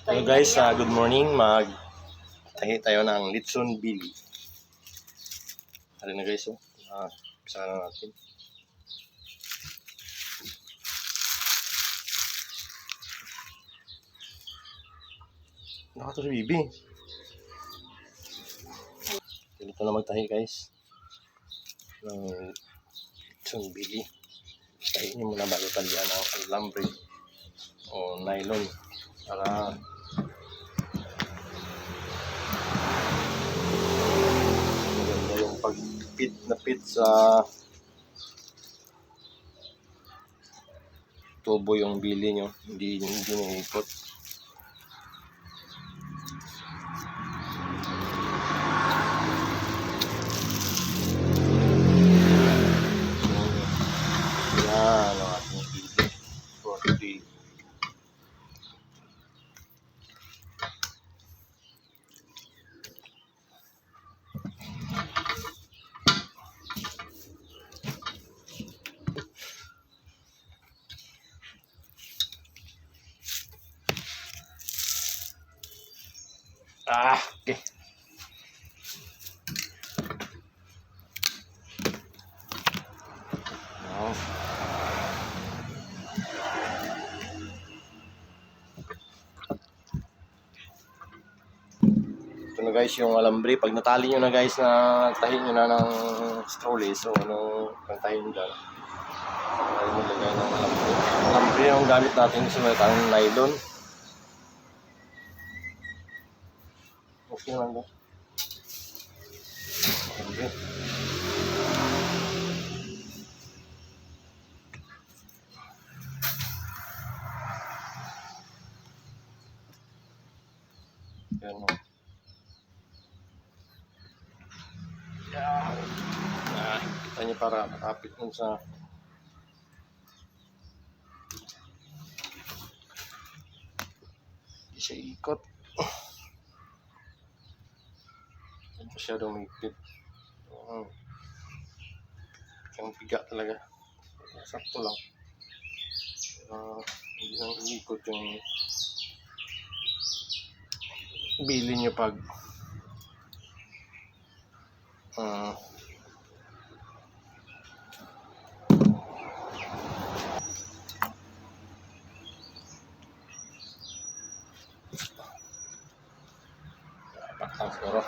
Hello guys, good morning. Mag-tahi tayo ng Litson Billy. Ano na guys, umpisa na natin. Nakato si Bibi. Dito na magtahi guys ng Litson Billy. Tahiin nyo muna bago talian ng alambre o nylon para maganda yung pag-pit na pit sa tubo yung bili nyo, hindi naikot. Yan ang ating bili for today. Okay. Now, ito na guys yung alambre. Pag natali nyo na guys na tahin nyo na ng strolley, so tahin nyo dyan. Tahin nyo lagay ng alambre. Alambre yung gamit natin sa may tayong nylon. Okay naman ba? Okay. Yan o. Kita nyo para makapit nun sa hindi siya ikot. Hindi masyadong mipit. Yung piga talaga. Sakto lang. Hindi nang ikot yung bili nyo pag pakang siguro.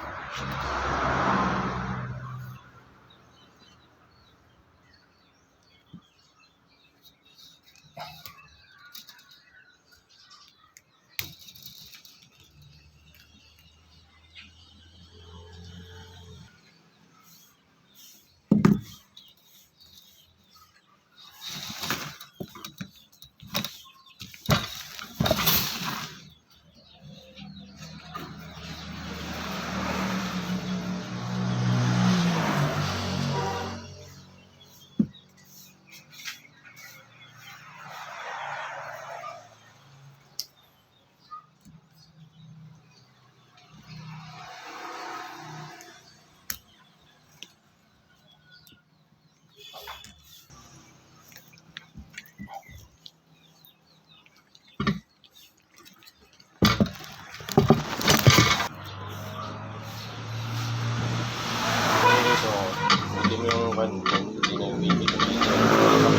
Hindi na yung bili.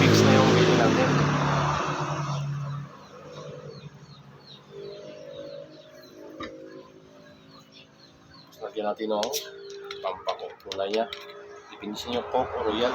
Fix na yung bili natin. Lagyan natin ng pampako. Kulay niya. Dipinsin nyo Coke o Royal.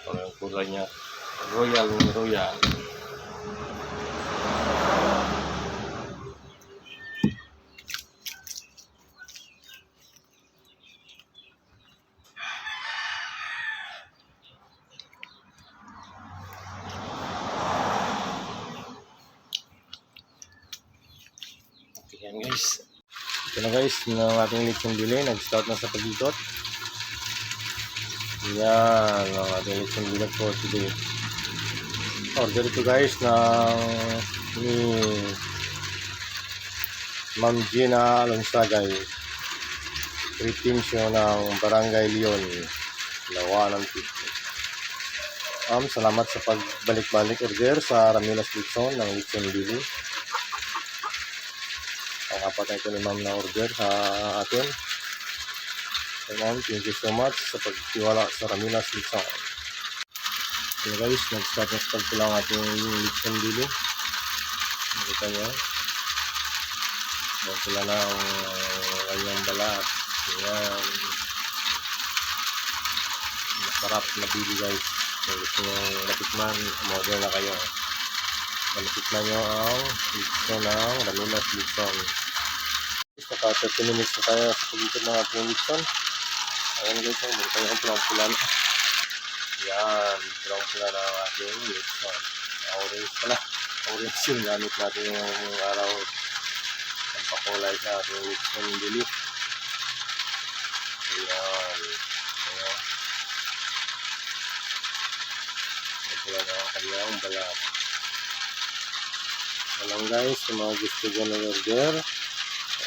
Yung kulay niya Royal. Yan guys. Ito na guys, ng ating lechon bili. Nag-start na sa pag-ikot. Yan, ang ating lechon bili for today. Order ito guys ng ni Ma'am Gina Alonsagay. Retention ng Barangay Leon. Lawa ng Tito. Salamat sa pagbalik-balik order sa Ramilas Lechon ng lechon bili. Ang apat na ito ni Ma'am na order sa atin. So Ma'am, thank you so much sa pagtiwala sa Ramilas Lechon. So guys, nag-start na sa pagkulang ating lechon bili. Nakita nyo. Magkula na ang kanyang balat. Ayan. Masarap na bili guys. Kung gusto nyo natikman, umorder na kayo. Natikman nyo ang lechon ng Ramilas Lechon. Naka 30 minutes na tayo sa pag-ikot ng ating lechon. Ayan guys, magkita nyo ang pulang-pula na. Yan, pulang-pula na ang ating lechon. Orange pala. Orange yung gamit natin yung araw. Ang pakulay sa ating lechon bili. Ayan. Ayan. Wala na ang kanyang balat. Alam guys, kung mga gusto dyan ng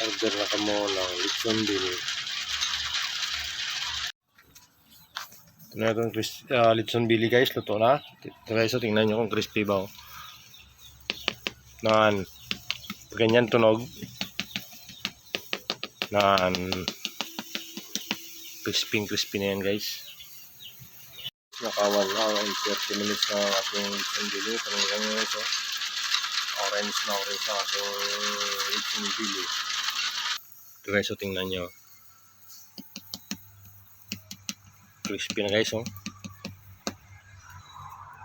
order na kamo ng lechon bili. Ito na itong lechon bili guys, luto na. Ito guys, tingnan nyo kung crispy ba. Naan, ganyan tunog. Naan, crispy na yan guys. Naka 1 hour and 30 minutes na ating lechon bili. Paninggan nyo ito. Orange na orange ang ating lechon bili. Ito guys, so tingnan nyo. Crispy na guys, oh.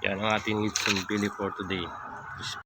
Yan ang ating lechon bili for today.